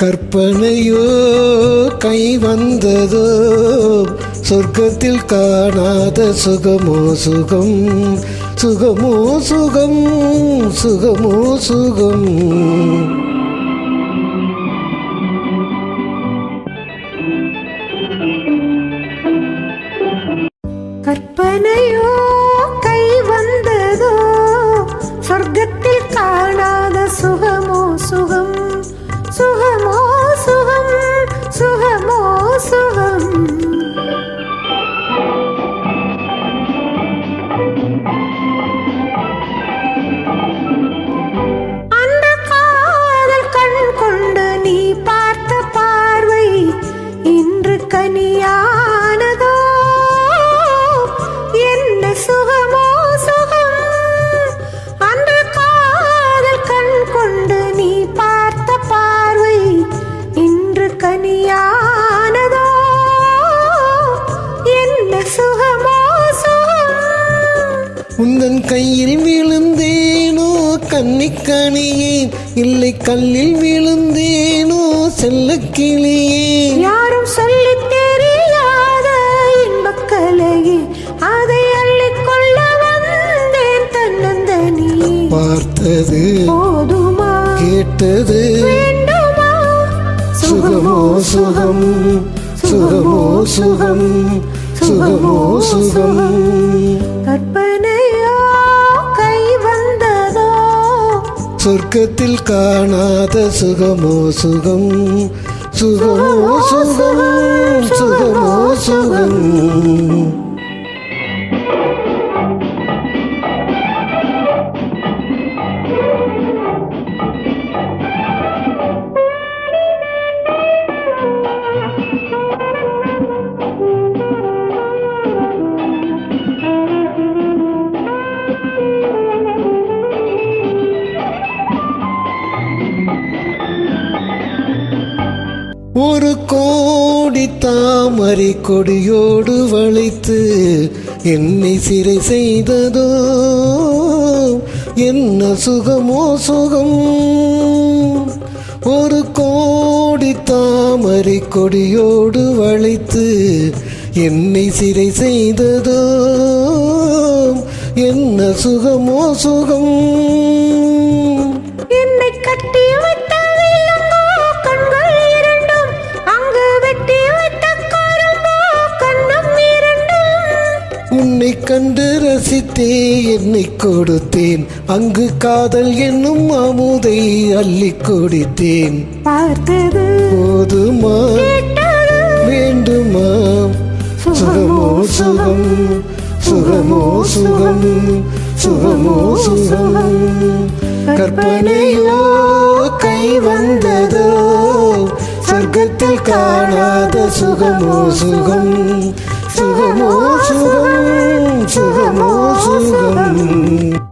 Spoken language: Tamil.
கற்பனையோ கை வந்ததோ சொர்க்கத்தில் காணாத சுகமோ சுகம் சுகமோ சுகம் சுகமோ சுகம். கற்பனையோ கை வந்ததோ சொர்க்கத்தில் காணாத சுகமோ சுகம் சுகமோ சுகம் சுகமோ சுகம். அந்த காதல் கண் கொண்டு நீ பார்த்த பார்வை இன்று கனியானதோ என்ன சுகமோ சுகம். அந்த காதல் கண் கொண்டு நீ பார்த்த பார்வை இன்று கனியானதோ என்ன சுகமோ சுகம். உந்தன் கையில் விழுந்தேனோ கன்னிக்கணியே இல்லை கல்லில் விழுந்தேனோ செல்லக்கிளியே. யாரும் சொல்லி தெரியாத இன்பக்கலையே அதை அள்ளிக்கொள்ள வந்தேன் தன்னந்தனி. பார்த்தது போதுமா கேட்டது வேண்டுமா சுகமோ சுகம் சுகமோ சுகம் சுகமோ சுகம். கற்பனையோ கை வந்ததோ சொர்க்கத்தில் காணாத சுகமோ சுகம் சுகமோ சுகம் சுகமோ சுகம். ஒரு கோடி தாமரை கொடியோடு வளைத்து என்னை சிறை செய்ததோ என்ன சுகமோ சுகம். ஒரு கோடி தாமரை கொடியோடு வளைத்து என்னை சிறை செய்ததோ என்ன சுகமோ சுகம். என்னை கட்டி வைத்த கண்கள் இரண்டும் அங்கு வெட்டி வைத்த கரும்போ கண்ணம் இரண்டும். உன்னை கண்டு ரசித்தே என்னை கொடுத்தேன் அங்கு காதல் என்னும் அமுதை அள்ளி கொடுத்தேன். பார்த்தது போதுமா வேண்டுமா சுகமோ சுகம் சுகமோ சுகம் சுகமோ சுகம். கற்பனையோ கை வந்ததோ சொர்க்கத்தில் காணாத சுகமோ சுகம் சுகமோ சுகம் சுகமோ சுகம்.